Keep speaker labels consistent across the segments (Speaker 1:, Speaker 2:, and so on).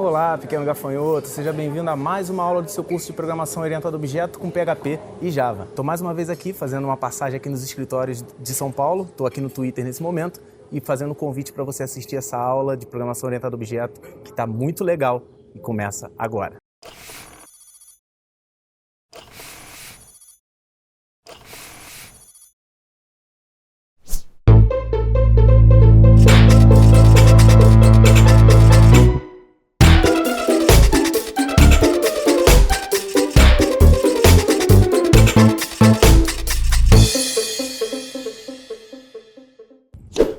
Speaker 1: Olá, pequeno gafanhoto, seja bem-vindo a mais uma aula do seu curso de Programação Orientada a Objeto com PHP e Java. Estou mais uma vez aqui fazendo uma passagem aqui nos escritórios de São Paulo, estou aqui no Twitter nesse momento e fazendo um convite para você assistir essa aula de Programação Orientada a Objeto que está muito legal e começa agora.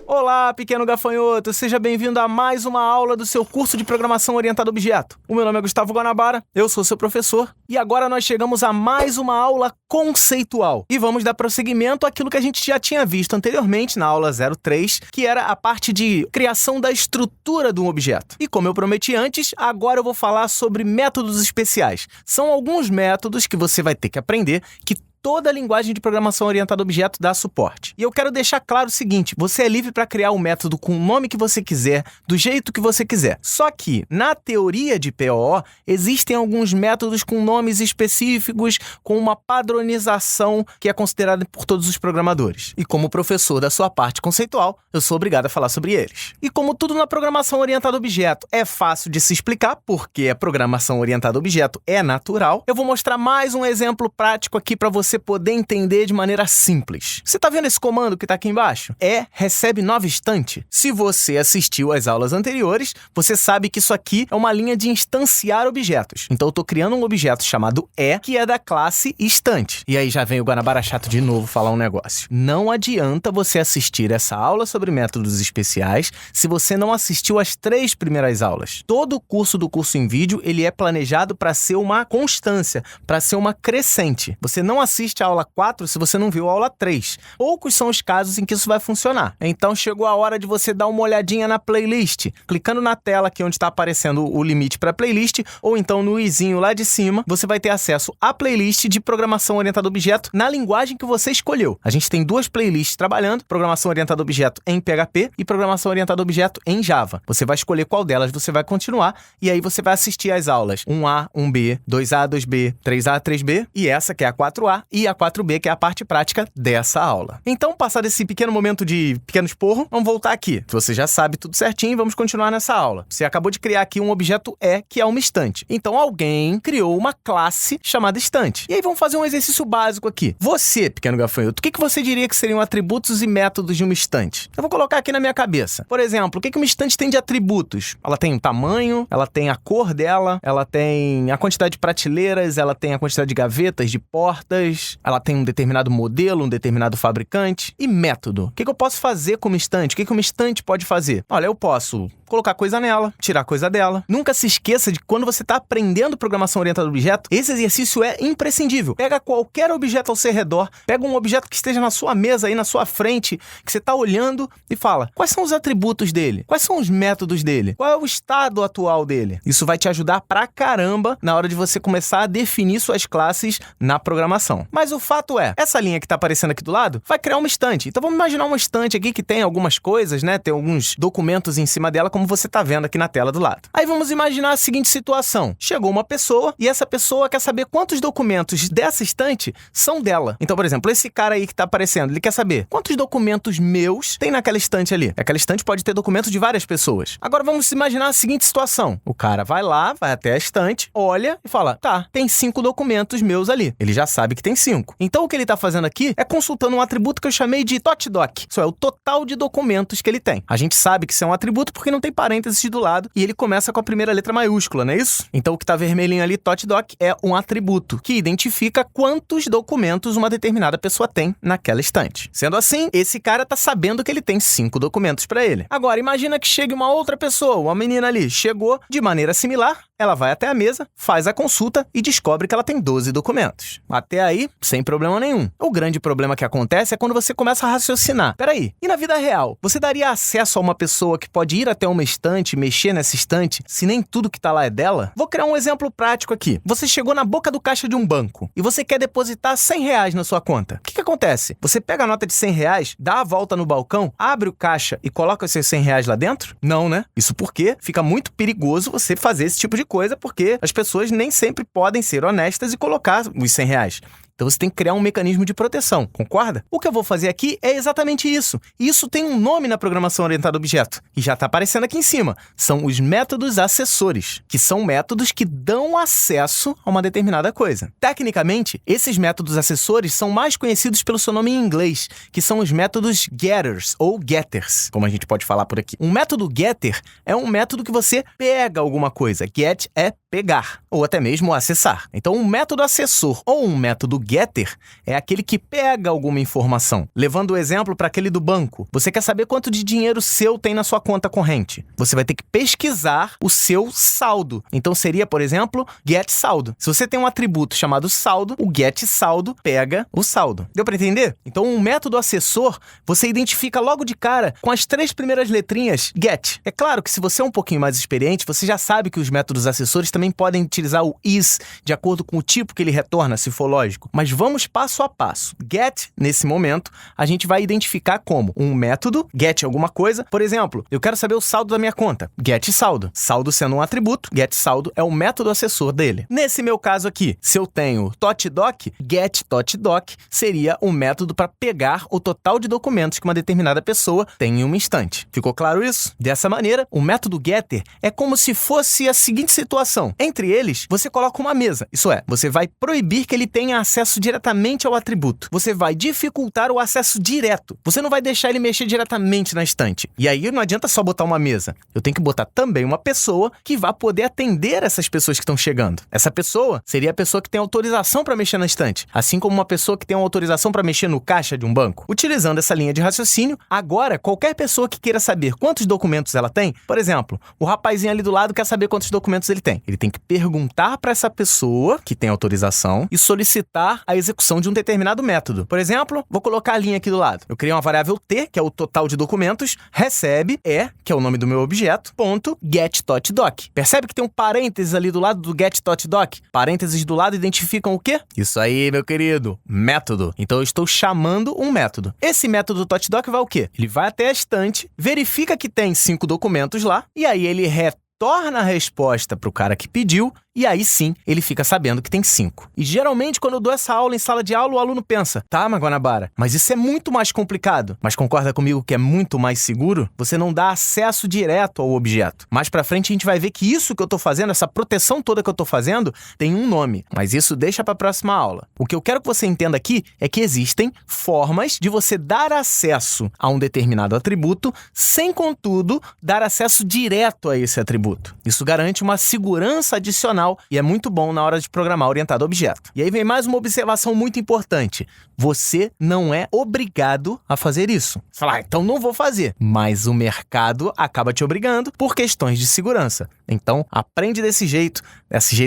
Speaker 1: Olá, pequeno gafanhoto, seja bem-vindo a mais uma aula do seu curso de Programação Orientada a Objeto. O meu nome é Gustavo Guanabara, eu sou seu professor e agora nós chegamos a mais uma aula conceitual. E vamos dar prosseguimento àquilo que a gente já tinha visto anteriormente na aula 03, que era a parte de criação da estrutura de um objeto. E como eu prometi antes, agora eu vou falar sobre métodos especiais. São alguns métodos que você vai ter que aprender que toda a linguagem de programação orientada a objeto dá suporte. E eu quero deixar claro o seguinte, você é livre para criar um método com o nome que você quiser, do jeito que você quiser. Só que, na teoria de POO, existem alguns métodos com nomes específicos, com uma padronização que é considerada por todos os programadores. E como professor da sua parte conceitual, eu sou obrigado a falar sobre eles. E como tudo na programação orientada a objeto é fácil de se explicar, porque a programação orientada a objeto é natural, eu vou mostrar mais um exemplo prático aqui para você poder entender de maneira simples. Você está vendo esse comando que está aqui embaixo? Recebe nova estante. Se você assistiu às aulas anteriores, você sabe que isso aqui é uma linha de instanciar objetos. Então eu estou criando um objeto chamado que é da classe estante. E aí já vem o Guanabara chato de novo falar um negócio. Não adianta você assistir essa aula sobre métodos especiais se você não assistiu às 3 primeiras aulas. Todo o curso do curso em vídeo, ele é planejado para ser uma constância, para ser uma crescente. Você não assiste a aula 4 se você não viu a aula 3. Poucos são os casos em que isso vai funcionar. Então chegou a hora de você dar uma olhadinha na playlist. Clicando na tela aqui onde está aparecendo o limite para playlist, ou então no izinho lá de cima, você vai ter acesso à playlist de Programação Orientada a Objeto na linguagem que você escolheu. A gente tem 2 playlists trabalhando, Programação Orientada a Objeto em PHP e Programação Orientada a Objeto em Java. Você vai escolher qual delas você vai continuar e aí você vai assistir às aulas 1A, 1B, 2A, 2B, 3A, 3B e essa que é a 4A e a 4B, que é a parte prática dessa aula. Então, passado esse pequeno momento de pequeno esporro, vamos voltar aqui. Você já sabe tudo certinho, vamos continuar nessa aula. Você acabou de criar aqui um objeto que é uma estante. Então, alguém criou uma classe chamada estante. E aí, vamos fazer um exercício básico aqui. Você, pequeno gafanhoto, o que você diria que seriam atributos e métodos de uma estante? Eu vou colocar aqui na minha cabeça. Por exemplo, o que uma estante tem de atributos? Ela tem um tamanho, ela tem a cor dela, ela tem a quantidade de prateleiras, ela tem a quantidade de gavetas, de portas, ela tem um determinado modelo, um determinado fabricante. E método. O que eu posso fazer com uma estante? O que uma estante pode fazer? Olha, eu posso colocar coisa nela, tirar coisa dela. Nunca se esqueça de que quando você está aprendendo programação orientada a objeto, esse exercício é imprescindível. Pega qualquer objeto ao seu redor, pega um objeto que esteja na sua mesa aí, na sua frente, que você está olhando e fala, quais são os atributos dele? Quais são os métodos dele? Qual é o estado atual dele? Isso vai te ajudar pra caramba na hora de você começar a definir suas classes na programação. Mas o fato é, essa linha que está aparecendo aqui do lado vai criar uma estante. Então vamos imaginar uma estante aqui que tem algumas coisas, né? Tem alguns documentos em cima dela, como você está vendo aqui na tela do lado. Aí vamos imaginar a seguinte situação. Chegou uma pessoa e essa pessoa quer saber quantos documentos dessa estante são dela. Então, por exemplo, esse cara aí que está aparecendo, ele quer saber quantos documentos meus tem naquela estante ali. Aquela estante pode ter documentos de várias pessoas. Agora vamos imaginar a seguinte situação. O cara vai lá, vai até a estante, olha e fala, tá, tem 5 documentos meus ali. Ele já sabe que tem 5. Então o que ele está fazendo aqui é consultando um atributo que eu chamei de TOTDOC. Isso é o total de documentos que ele tem. A gente sabe que isso é um atributo porque não tem parênteses do lado e ele começa com a primeira letra maiúscula, não é isso? Então o que está vermelhinho ali, TOTDOC, é um atributo que identifica quantos documentos uma determinada pessoa tem naquela estante. Sendo assim, esse cara está sabendo que ele tem 5 documentos para ele. Agora, imagina que chegue uma outra pessoa, uma menina ali, chegou de maneira similar, ela vai até a mesa, faz a consulta e descobre que ela tem 12 documentos. Até aí, sem problema nenhum. O grande problema que acontece é quando você começa a raciocinar. Peraí, e na vida real, você daria acesso a uma pessoa que pode ir até uma estante, mexer nessa estante, se nem tudo que tá lá é dela? Vou criar um exemplo prático aqui. Você chegou na boca do caixa de um banco e você quer depositar R$100 na sua conta. O que acontece? Você pega a nota de R$100, dá a volta no balcão, abre o caixa e coloca os seus R$100 lá dentro? Não, né? Isso porque fica muito perigoso você fazer esse tipo de coisa, porque as pessoas nem sempre podem ser honestas e colocar os R$100. Então você tem que criar um mecanismo de proteção, concorda? O que eu vou fazer aqui é exatamente isso. E isso tem um nome na programação orientada a objeto, e já está aparecendo aqui em cima. São os métodos acessores, que são métodos que dão acesso a uma determinada coisa. Tecnicamente, esses métodos acessores são mais conhecidos pelo seu nome em inglês, que são os métodos getters ou getters, como a gente pode falar por aqui. Um método getter é um método que você pega alguma coisa. Get é pegar, ou até mesmo acessar. Então, um método acessor ou um método getter é aquele que pega alguma informação. Levando o exemplo para aquele do banco, você quer saber quanto de dinheiro seu tem na sua conta corrente. Você vai ter que pesquisar o seu saldo. Então, seria, por exemplo, get saldo. Se você tem um atributo chamado saldo, o get saldo pega o saldo. Deu para entender? Então, um método acessor, você identifica logo de cara com as 3 primeiras letrinhas get. É claro que se você é um pouquinho mais experiente, você já sabe que os métodos acessores também podem utilizar o is de acordo com o tipo que ele retorna, se for lógico. Mas vamos passo a passo. Get, nesse momento, a gente vai identificar como um método, get alguma coisa. Por exemplo, eu quero saber o saldo da minha conta. Get saldo. Saldo sendo um atributo, get saldo é o método acessor dele. Nesse meu caso aqui, se eu tenho totdoc, get totdoc seria um método para pegar o total de documentos que uma determinada pessoa tem em uma estante. Ficou claro isso? Dessa maneira, o método getter é como se fosse a seguinte situação. Entre eles, você coloca uma mesa. Isso é, você vai proibir que ele tenha acesso diretamente ao atributo. Você vai dificultar o acesso direto. Você não vai deixar ele mexer diretamente na estante. E aí não adianta só botar uma mesa. Eu tenho que botar também uma pessoa que vai poder atender essas pessoas que estão chegando. Essa pessoa seria a pessoa que tem autorização para mexer na estante, assim como uma pessoa que tem uma autorização para mexer no caixa de um banco. Utilizando essa linha de raciocínio, agora qualquer pessoa que queira saber quantos documentos ela tem, por exemplo, o rapazinho ali do lado quer saber quantos documentos ele tem. Ele tem que perguntar para essa pessoa que tem autorização e solicitar a execução de um determinado método. Por exemplo, vou colocar a linha aqui do lado. Eu criei uma variável t, que é o total de documentos, recebe que é o nome do meu objeto, ponto get.doc. Percebe que tem um parênteses ali do lado do get.doc? Parênteses do lado identificam o quê? Isso aí, meu querido, método. Então eu estou chamando um método. Esse método .doc vai o quê? Ele vai até a estante, verifica que tem 5 documentos lá, e aí ele retorna a resposta para o cara que pediu, e aí sim, ele fica sabendo que tem 5. E geralmente, quando eu dou essa aula em sala de aula, o aluno pensa, tá, Guanabara, mas isso é muito mais complicado. Mas concorda comigo que é muito mais seguro? Você não dá acesso direto ao objeto. Mais pra frente, a gente vai ver que isso que eu tô fazendo, essa proteção toda que eu tô fazendo, tem um nome. Mas isso deixa pra próxima aula. O que eu quero que você entenda aqui é que existem formas de você dar acesso a um determinado atributo, sem, contudo, dar acesso direto a esse atributo. Isso garante uma segurança adicional e é muito bom na hora de programar orientado a objeto. E aí vem mais uma observação muito importante. Você não é obrigado a fazer isso. Você fala, então não vou fazer. Mas o mercado acaba te obrigando por questões de segurança. Então, aprende desse jeito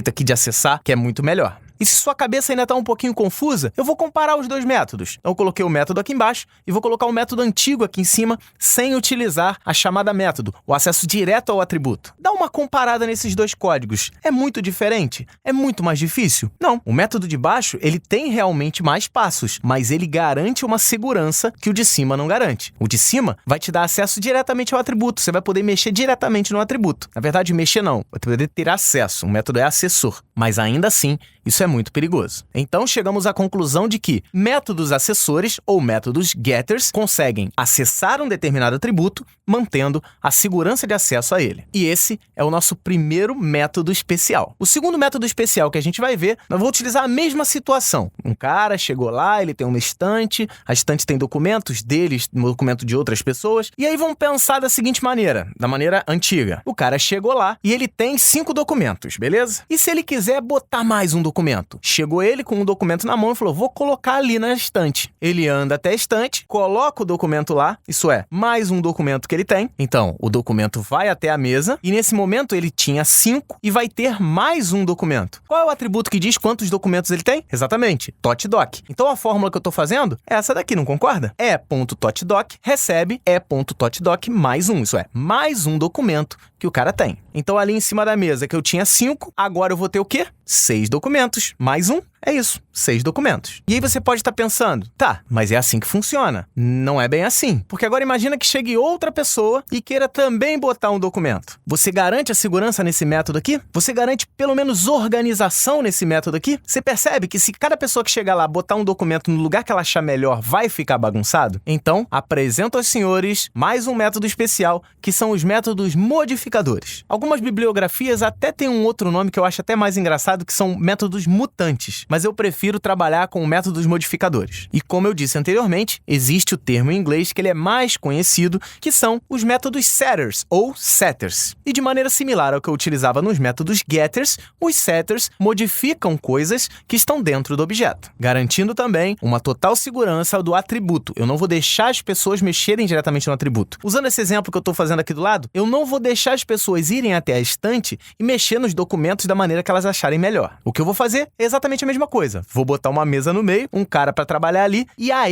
Speaker 1: aqui de acessar, que é muito melhor. E se sua cabeça ainda está um pouquinho confusa, eu vou comparar os dois métodos. Então, eu coloquei o método aqui embaixo e vou colocar o método antigo aqui em cima, sem utilizar a chamada método, o acesso direto ao atributo. Dá uma comparada nesses dois códigos. É muito diferente? É muito mais difícil? Não. O método de baixo, ele tem realmente mais passos, mas ele garante uma segurança que o de cima não garante. O de cima vai te dar acesso diretamente ao atributo. Você vai poder mexer diretamente no atributo. Na verdade, mexer não. Vai poder ter acesso. O método é acessor. Mas ainda assim, isso é muito perigoso. Então, chegamos à conclusão de que métodos acessores ou métodos getters conseguem acessar um determinado atributo, mantendo a segurança de acesso a ele. E esse é o nosso primeiro método especial. O segundo método especial que a gente vai ver, eu vou utilizar a mesma situação. Um cara chegou lá, ele tem uma estante, a estante tem documentos deles, documento de outras pessoas, e aí vamos pensar da seguinte maneira, da maneira antiga. O cara chegou lá e ele tem 5 documentos, beleza? E se ele quiser botar mais um documento documento. Chegou ele com um documento na mão e falou, vou colocar ali na estante. Ele anda até a estante, coloca o documento lá, isso é, mais um documento que ele tem. Então, o documento vai até a mesa e nesse momento ele tinha 5 e vai ter mais um documento. Qual é o atributo que diz quantos documentos ele tem? Exatamente, TOTDOC. Então, a fórmula que eu estou fazendo é essa daqui, não concorda? E.TOTDOC recebe E.TOTDOC mais um, isso é, mais um documento que o cara tem. Então, ali em cima da mesa que eu tinha 5, agora eu vou ter o quê? 6 documentos, mais um. É isso, 6 documentos. E aí você pode estar pensando, tá, mas é assim que funciona. Não é bem assim. Porque agora imagina que chegue outra pessoa e queira também botar um documento. Você garante a segurança nesse método aqui? Você garante pelo menos organização nesse método aqui? Você percebe que se cada pessoa que chegar lá botar um documento no lugar que ela achar melhor vai ficar bagunçado? Então, apresento aos senhores mais um método especial, que são os métodos modificadores. Algumas bibliografias até têm um outro nome que eu acho até mais engraçado, que são métodos mutantes. Mas eu prefiro trabalhar com métodos modificadores. E como eu disse anteriormente, existe o termo em inglês que ele é mais conhecido, que são os métodos setters ou setters. E de maneira similar ao que eu utilizava nos métodos getters, os setters modificam coisas que estão dentro do objeto, garantindo também uma total segurança do atributo. Eu não vou deixar as pessoas mexerem diretamente no atributo. Usando esse exemplo que eu estou fazendo aqui do lado, eu não vou deixar as pessoas irem até a estante e mexer nos documentos da maneira que elas acharem melhor. O que eu vou fazer é exatamente a mesma coisa. Vou botar uma mesa no meio, um cara para trabalhar ali, e a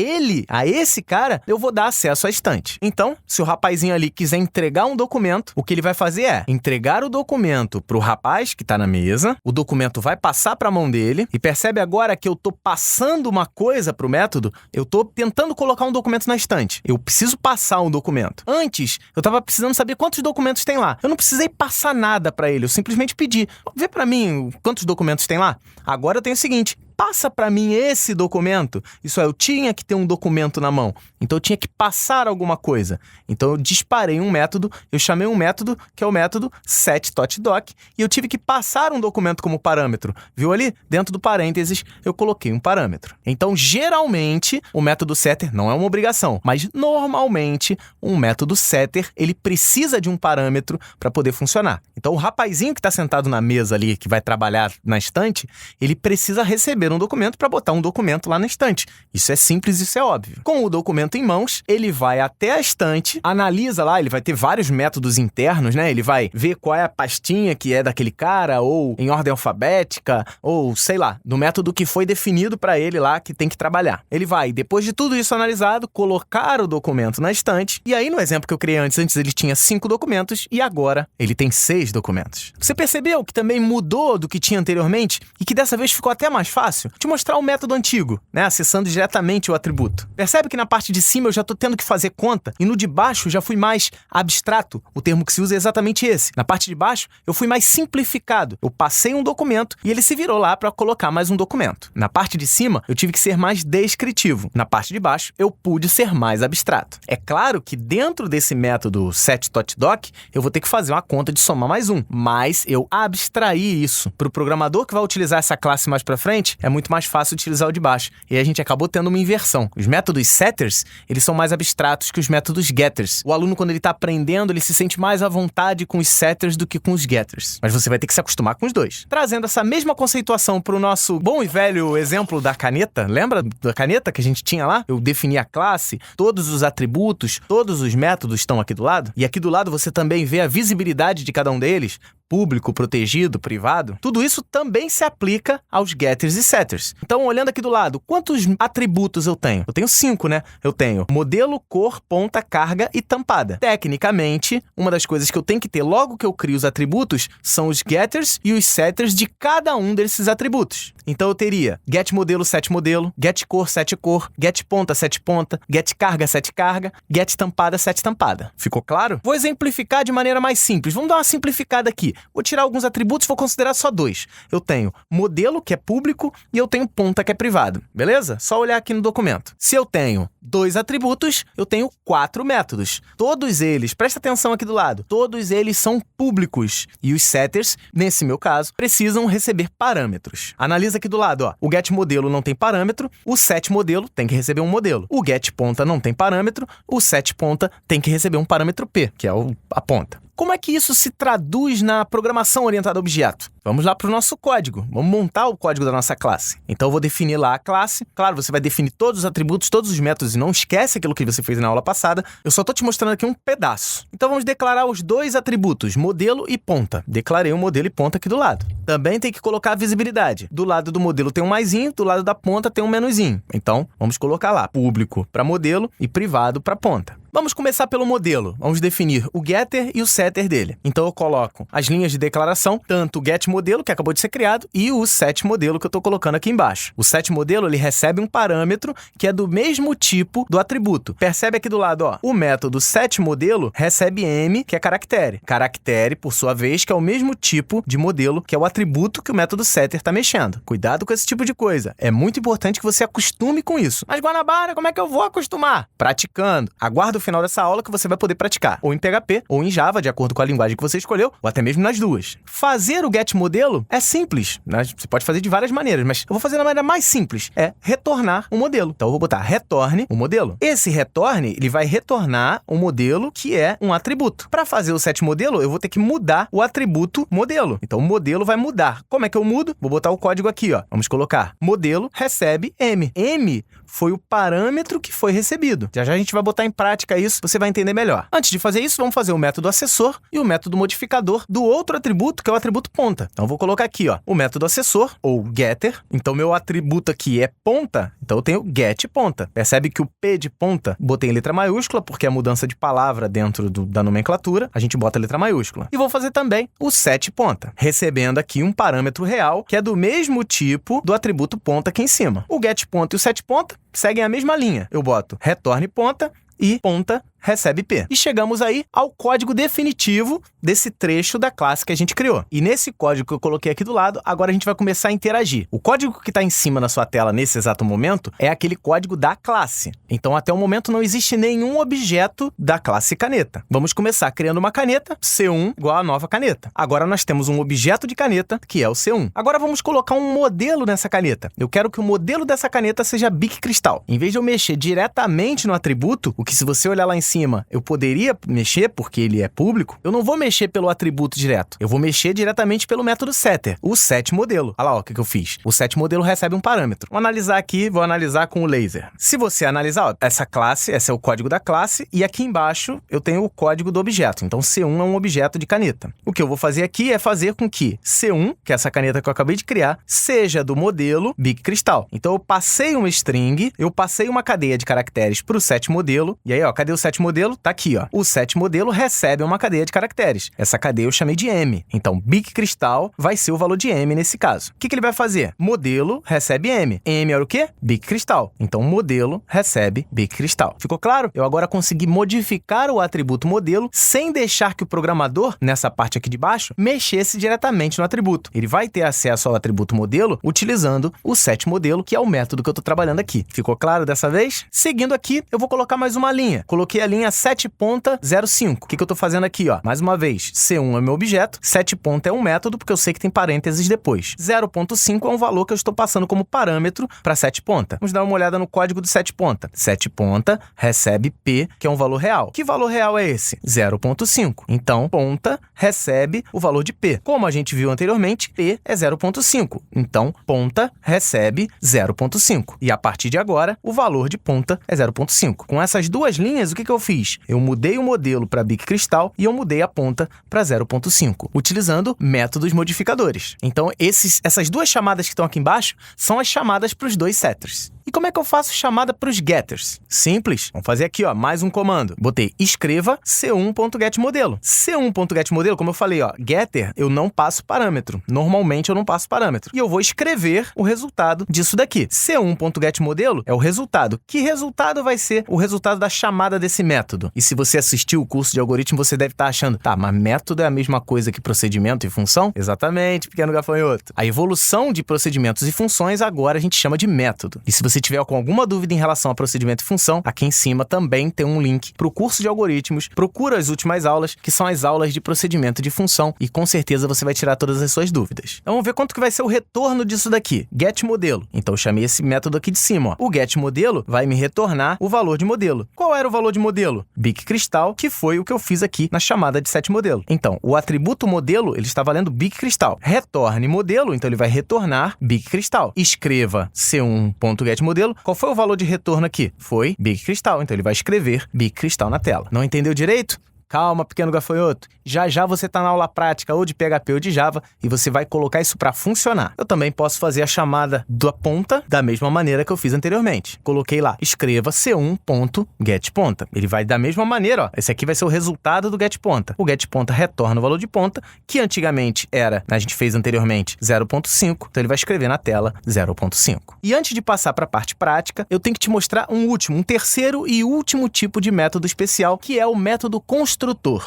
Speaker 1: esse cara, eu vou dar acesso à estante. Então, se o rapazinho ali quiser entregar um documento, o que ele vai fazer é entregar o documento para o rapaz que está na mesa, o documento vai passar para a mão dele, e percebe agora que eu estou passando uma coisa para o método, eu estou tentando colocar um documento na estante. Eu preciso passar um documento. Antes, eu estava precisando saber quantos documentos tem lá. Eu não precisei passar nada para ele, eu simplesmente pedi. Vê para mim quantos documentos tem lá. Agora eu tenho o seguinte, passa para mim esse documento. Isso é, eu tinha que ter um documento na mão. Então eu tinha que passar alguma coisa. Então eu disparei um método, eu chamei um método que é o método setTOTDOC e eu tive que passar um documento como parâmetro. Viu ali? Dentro do parênteses eu coloquei um parâmetro. Então geralmente o método setter não é uma obrigação, mas normalmente um método setter ele precisa de um parâmetro para poder funcionar. Então o rapazinho que está sentado na mesa ali, que vai trabalhar na estante, ele precisa receber um documento para botar um documento lá na estante. Isso é simples, isso é óbvio. Com o documento em mãos, ele vai até a estante, analisa lá, ele vai ter vários métodos internos, né? Ele vai ver qual é a pastinha que é daquele cara, ou em ordem alfabética, ou sei lá, do método que foi definido para ele lá que tem que trabalhar. Ele vai, depois de tudo isso analisado, colocar o documento na estante, e aí no exemplo que eu criei antes ele tinha 5 documentos, e agora ele tem 6 documentos. Você percebeu que também mudou do que tinha anteriormente, e que dessa vez ficou até mais fácil? Te mostrar o método antigo, né? Acessando diretamente o atributo. Percebe que na parte de cima eu já estou tendo que fazer conta e no de baixo já fui mais abstrato. O termo que se usa é exatamente esse. Na parte de baixo eu fui mais simplificado. Eu passei um documento e ele se virou lá para colocar mais um documento. Na parte de cima eu tive que ser mais descritivo. Na parte de baixo eu pude ser mais abstrato. É claro que dentro desse método setTOTDOC eu vou ter que fazer uma conta de somar mais um, mas eu abstraí isso. Para o programador que vai utilizar essa classe mais para frente, é muito mais fácil utilizar o de baixo. E aí a gente acabou tendo uma inversão. Os métodos setters, eles são mais abstratos que os métodos getters. O aluno, quando ele está aprendendo, ele se sente mais à vontade com os setters do que com os getters. Mas você vai ter que se acostumar com os dois. Trazendo essa mesma conceituação para o nosso bom e velho exemplo da caneta, lembra da caneta que a gente tinha lá? Eu defini a classe, todos os atributos, todos os métodos estão aqui do lado. E aqui do lado você também vê a visibilidade de cada um deles. Público, protegido, privado, tudo isso também se aplica aos getters e setters. Então, olhando aqui do lado, quantos atributos eu tenho? Eu tenho 5, né? Eu tenho modelo, cor, ponta, carga e tampada. Tecnicamente, uma das coisas que eu tenho que ter logo que eu crio os atributos são os getters e os setters de cada um desses atributos. Então, eu teria get modelo, set modelo, get cor, set cor, get ponta, set ponta, get carga, set carga, get tampada, set tampada. Ficou claro? Vou exemplificar de maneira mais simples. Vamos dar uma simplificada aqui. Vou tirar alguns atributos, vou considerar só 2. Eu tenho modelo, que é público, e eu tenho ponta, que é privado. Beleza? Só olhar aqui no documento. Se eu tenho 2 atributos, eu tenho 4 métodos. Todos eles, presta atenção aqui do lado, todos eles são públicos. E os setters, nesse meu caso, precisam receber parâmetros. Analisa aqui do lado, ó. O get modelo não tem parâmetro, o set modelo tem que receber um modelo. O get ponta não tem parâmetro, o set ponta tem que receber um parâmetro P, que é a ponta. Como é que isso se traduz na programação orientada a objeto? Vamos lá para o nosso código. Vamos montar o código da nossa classe. Então, eu vou definir lá a classe. Claro, você vai definir todos os atributos, todos os métodos e não esquece aquilo que você fez na aula passada. Eu só estou te mostrando aqui um pedaço. Então, vamos declarar os dois atributos, modelo e ponta. Declarei o modelo e ponta aqui do lado. Também tem que colocar a visibilidade. Do lado do modelo tem um maisinho, do lado da ponta tem um menuzinho. Então, vamos colocar lá público para modelo e privado para ponta. Vamos começar pelo modelo. Vamos definir o getter e o setter dele. Então, eu coloco as linhas de declaração, tanto o getModelo, que acabou de ser criado, e o setModelo, que eu estou colocando aqui embaixo. O setModelo, ele recebe um parâmetro que é do mesmo tipo do atributo. Percebe aqui do lado, ó, o método setModelo recebe m, que é caractere. Caractere, por sua vez, que é o mesmo tipo de modelo, que é o atributo que o método setter está mexendo. Cuidado com esse tipo de coisa. É muito importante que você acostume com isso. Mas, Guanabara, como é que eu vou acostumar? Praticando. Aguarda o final dessa aula que você vai poder praticar, ou em PHP, ou em Java, de acordo com a linguagem que você escolheu, ou até mesmo nas duas. Fazer o getModelo é simples, né? Você pode fazer de várias maneiras, mas eu vou fazer da maneira mais simples, é retornar um modelo. Então, eu vou botar retorne o modelo. Esse retorne, ele vai retornar um modelo que é um atributo. Para fazer o setModelo, eu vou ter que mudar o atributo modelo. Então, o modelo vai mudar. Como é que eu mudo? Vou botar o código aqui, ó. Vamos colocar modelo recebe m. M foi o parâmetro que foi recebido. Já já a gente vai botar em prática isso, você vai entender melhor. Antes de fazer isso, vamos fazer o método assessor e o método modificador do outro atributo, que é o atributo ponta. Então, eu vou colocar aqui, ó, o método assessor, ou getter. Então, meu atributo aqui é ponta, então eu tenho getPonta. Percebe que o P de ponta, botei em letra maiúscula, porque é a mudança de palavra dentro da nomenclatura, a gente bota a letra maiúscula. E vou fazer também o setPonta, recebendo aqui um parâmetro real, que é do mesmo tipo do atributo ponta aqui em cima. O getPonta e o setPonta seguem a mesma linha. Eu boto retorne ponta e ponta recebe P. E chegamos aí ao código definitivo desse trecho da classe que a gente criou. E nesse código que eu coloquei aqui do lado, agora a gente vai começar a interagir. O código que está em cima na sua tela nesse exato momento é aquele código da classe. Então, até o momento, não existe nenhum objeto da classe caneta. Vamos começar criando uma caneta, C1 igual a nova caneta. Agora nós temos um objeto de caneta, que é o C1. Agora vamos colocar um modelo nessa caneta. Eu quero que o modelo dessa caneta seja Bic Cristal. Em vez de eu mexer diretamente no atributo, o que se você olhar lá em cima, eu poderia mexer porque ele é público, eu não vou mexer pelo atributo direto. Eu vou mexer diretamente pelo método setter, o setModelo. Olha lá, ó, o que eu fiz. O setModelo recebe um parâmetro. Vou analisar aqui, vou analisar com o laser. Se você analisar, ó, essa classe, esse é o código da classe, e aqui embaixo eu tenho o código do objeto. Então, C1 é um objeto de caneta. O que eu vou fazer aqui é fazer com que C1, que é essa caneta que eu acabei de criar, seja do modelo Bic Cristal. Então, eu passei uma string, eu passei uma cadeia de caracteres para o setModelo, e aí, ó, cadê o setModelo? Tá aqui, ó. O setModelo recebe uma cadeia de caracteres. Essa cadeia eu chamei de M. Então, Bic Cristal vai ser o valor de M nesse caso. O que ele vai fazer? Modelo recebe M. M era o quê? Bic Cristal. Então, modelo recebe Bic Cristal. Ficou claro? Eu agora consegui modificar o atributo modelo sem deixar que o programador, nessa parte aqui de baixo, mexesse diretamente no atributo. Ele vai ter acesso ao atributo modelo utilizando o setModelo, que é o método que eu estou trabalhando aqui. Ficou claro dessa vez? Seguindo aqui, eu vou colocar mais uma linha. Coloquei a linha setPonta05. O que eu estou fazendo aqui, ó? Mais uma vez, C1 é meu objeto, setPonta é um método, porque eu sei que tem parênteses depois. 0.5 é um valor que eu estou passando como parâmetro para setPonta. Vamos dar uma olhada no código do setPonta. SetPonta recebe P, que é um valor real. Que valor real é esse? 0.5. Então, ponta recebe o valor de P. Como a gente viu anteriormente, P é 0.5. Então, ponta recebe 0.5. E a partir de agora, o valor de ponta é 0.5. Com essas duas linhas, o que eu fiz? Eu mudei o modelo para Bic Cristal e eu mudei a ponta para 0.5, utilizando métodos modificadores. Então, essas duas chamadas que estão aqui embaixo são as chamadas para os dois setters. E como é que eu faço chamada para os getters? Simples. Vamos fazer aqui, ó, mais um comando. Botei escreva c1.getModelo. C1.getModelo, como eu falei, ó, getter, eu não passo parâmetro. Normalmente eu não passo parâmetro. E eu vou escrever o resultado disso daqui. C1.getModelo é o resultado. Que resultado vai ser o resultado da chamada desse método? E se você assistiu o curso de algoritmo, você deve estar achando, tá, mas método é a mesma coisa que procedimento e função? Exatamente, pequeno gafanhoto. A evolução de procedimentos e funções agora a gente chama de método. E se você você tiver com alguma dúvida em relação a procedimento e função, aqui em cima também tem um link para o curso de algoritmos. Procura as últimas aulas, que são as aulas de procedimento de função, e com certeza você vai tirar todas as suas dúvidas. Então vamos ver quanto que vai ser o retorno disso daqui. GetModelo. Então eu chamei esse método aqui de cima, ó. O GetModelo vai me retornar o valor de modelo. Qual era o valor de modelo? BigCrystal, que foi o que eu fiz aqui na chamada de setModelo. Então, o atributo modelo, ele está valendo BigCrystal. Retorne modelo, então ele vai retornar BigCrystal. Escreva c1.getModelo. Qual foi o valor de retorno aqui? Foi BigCrystal, então ele vai escrever BigCrystal na tela. Não entendeu direito? Calma, pequeno gafanhoto. Já já você está na aula prática ou de PHP ou de Java e você vai colocar isso para funcionar. Eu também posso fazer a chamada da ponta da mesma maneira que eu fiz anteriormente. Coloquei lá, escreva c1.getPonta. Ele vai da mesma maneira, ó. Esse aqui vai ser o resultado do getPonta. O getPonta retorna o valor de ponta, que antigamente era, a gente fez anteriormente, 0.5. Então ele vai escrever na tela 0.5. E antes de passar para a parte prática, eu tenho que te mostrar um terceiro e último tipo de método especial, que é o método construtor,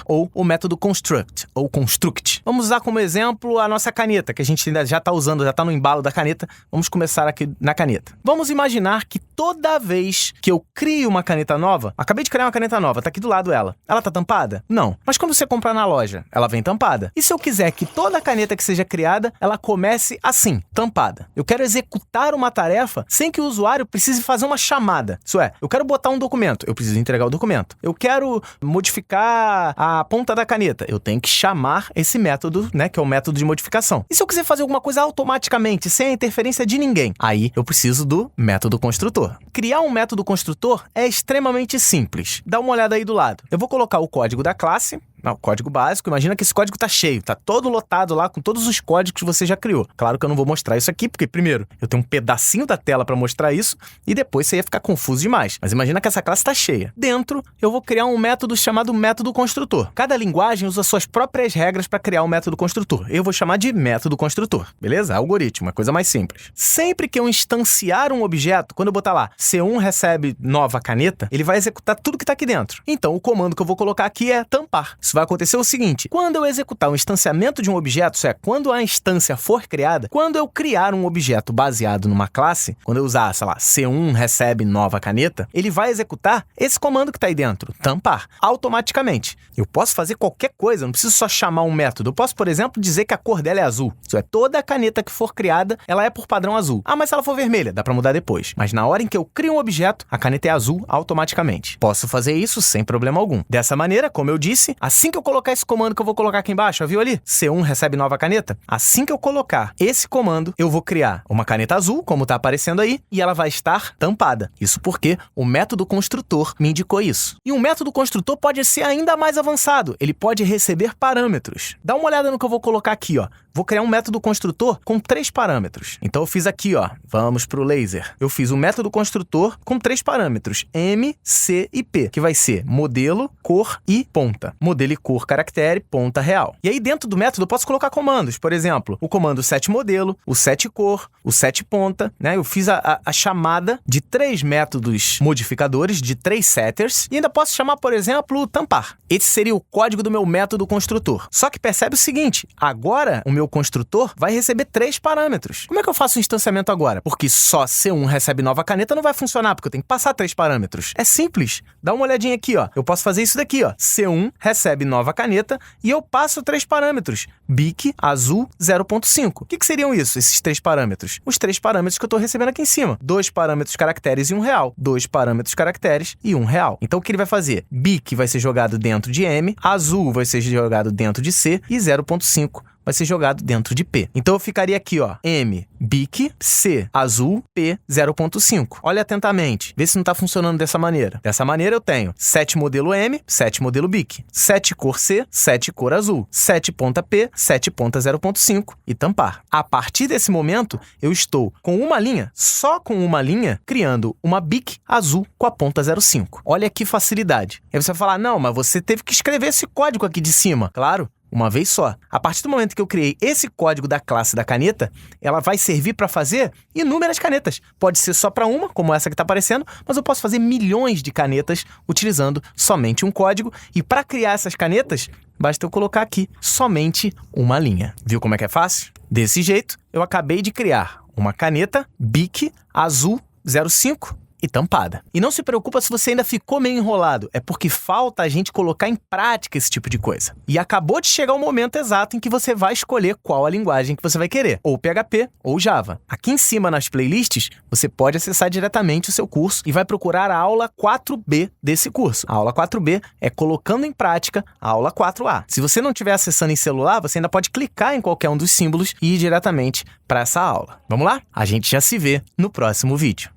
Speaker 1: ou o método construct, ou construct. Vamos usar como exemplo a nossa caneta, que a gente ainda já está usando, já está no embalo da caneta. Vamos começar aqui na caneta. Vamos imaginar que toda vez que eu crio uma caneta nova, acabei de criar uma caneta nova, está aqui do lado ela está tampada? Não. Mas quando você comprar na loja, ela vem tampada. E se eu quiser que toda caneta que seja criada, ela comece assim, tampada? Eu quero executar uma tarefa sem que o usuário precise fazer uma chamada. Isso é, eu quero botar um documento, eu preciso entregar o documento. Eu quero modificar a ponta da caneta, eu tenho que chamar esse método, né, que é o método de modificação. E se eu quiser fazer alguma coisa automaticamente, sem a interferência de ninguém? Aí eu preciso do método construtor. Criar um método construtor é extremamente simples. Dá uma olhada aí do lado. Eu vou colocar o código da classe, o código básico. Imagina que esse código está cheio, está todo lotado lá com todos os códigos que você já criou. Claro que eu não vou mostrar isso aqui, porque primeiro, eu tenho um pedacinho da tela para mostrar isso e depois você ia ficar confuso demais. Mas imagina que essa classe está cheia. Dentro, eu vou criar um método chamado método construtor. Cada linguagem usa suas próprias regras para criar um método construtor. Eu vou chamar de método construtor, beleza? Algoritmo, uma coisa mais simples. Sempre que eu instanciar um objeto, quando eu botar lá C1 recebe nova caneta, ele vai executar tudo que está aqui dentro. Então, o comando que eu vou colocar aqui é tampar. Isso vai acontecer o seguinte: quando eu executar um instanciamento de um objeto, isso é, quando a instância for criada, quando eu criar um objeto baseado numa classe, quando eu usar, sei lá, C1 recebe nova caneta, ele vai executar esse comando que está aí dentro, tampar, automaticamente. Eu posso fazer qualquer coisa, eu não preciso só chamar um método. Eu posso, por exemplo, dizer que a cor dela é azul. Isso é, toda caneta que for criada, ela é por padrão azul. Ah, mas se ela for vermelha, dá para mudar depois. Mas na hora em que eu crio um objeto, a caneta é azul automaticamente. Posso fazer isso sem problema algum. Dessa maneira, como eu disse, assim que eu colocar esse comando que eu vou colocar aqui embaixo, viu ali? C1 recebe nova caneta. Assim que eu colocar esse comando, eu vou criar uma caneta azul, como está aparecendo aí, e ela vai estar tampada. Isso porque o método construtor me indicou isso. E um método construtor pode ser ainda mais avançado. Ele pode receber parâmetros. Dá uma olhada no que eu vou colocar aqui, ó. Vou criar um método construtor com 3 parâmetros. Então eu fiz aqui, ó. Vamos para o laser. Eu fiz um método construtor com 3 parâmetros, M, C e P, que vai ser modelo, cor e ponta. Modelo e cor caractere, ponta real. E aí dentro do método eu posso colocar comandos. Por exemplo, o comando setModelo, o setCor, o setPonta, né? Eu fiz a chamada de 3 métodos modificadores, de 3 setters, e ainda posso chamar, por exemplo, tampar. Esse seria o código do meu método construtor. Só que percebe o seguinte, agora o meu construtor vai receber 3 parâmetros. Como é que eu faço o instanciamento agora? Porque só C1 recebe nova caneta não vai funcionar, porque eu tenho que passar 3 parâmetros. É simples. Dá uma olhadinha aqui, ó. Eu posso fazer isso daqui, ó. C1 recebe nova caneta e eu passo 3 parâmetros. Bic, azul, 0.5. O que seriam isso, esses 3 parâmetros? Os 3 parâmetros que eu estou recebendo aqui em cima. 2 parâmetros caracteres e R$1. 2 parâmetros caracteres e R$1. Então, o que ele vai fazer? Bic vai ser jogado dentro de M, azul vai ser jogado dentro de C e 0.5 vai ser jogado dentro de P. Então eu ficaria aqui, ó, M, bic, C, azul, P, 0.5. Olha atentamente, vê se não está funcionando dessa maneira. Dessa maneira eu tenho setModelo M, setModelo bic, setCor C, setCor azul, setPonta P, setPonta 0.5 e tampar. A partir desse momento, eu estou com uma linha, só com uma linha, criando uma bic azul com a ponta 0.5. Olha que facilidade. Aí você vai falar, não, mas você teve que escrever esse código aqui de cima. Claro. Uma vez só. A partir do momento que eu criei esse código da classe da caneta, ela vai servir para fazer inúmeras canetas. Pode ser só para uma, como essa que está aparecendo, mas eu posso fazer milhões de canetas utilizando somente um código. E para criar essas canetas, basta eu colocar aqui somente uma linha. Viu como é que é fácil? Desse jeito, eu acabei de criar uma caneta Bic azul 05 e tampada. E não se preocupa se você ainda ficou meio enrolado, é porque falta a gente colocar em prática esse tipo de coisa. E acabou de chegar o momento exato em que você vai escolher qual a linguagem que você vai querer, ou PHP ou Java. Aqui em cima nas playlists, você pode acessar diretamente o seu curso e vai procurar a aula 4B desse curso. A aula 4B é colocando em prática a aula 4A. Se você não estiver acessando em celular, você ainda pode clicar em qualquer um dos símbolos e ir diretamente para essa aula. Vamos lá? A gente já se vê no próximo vídeo.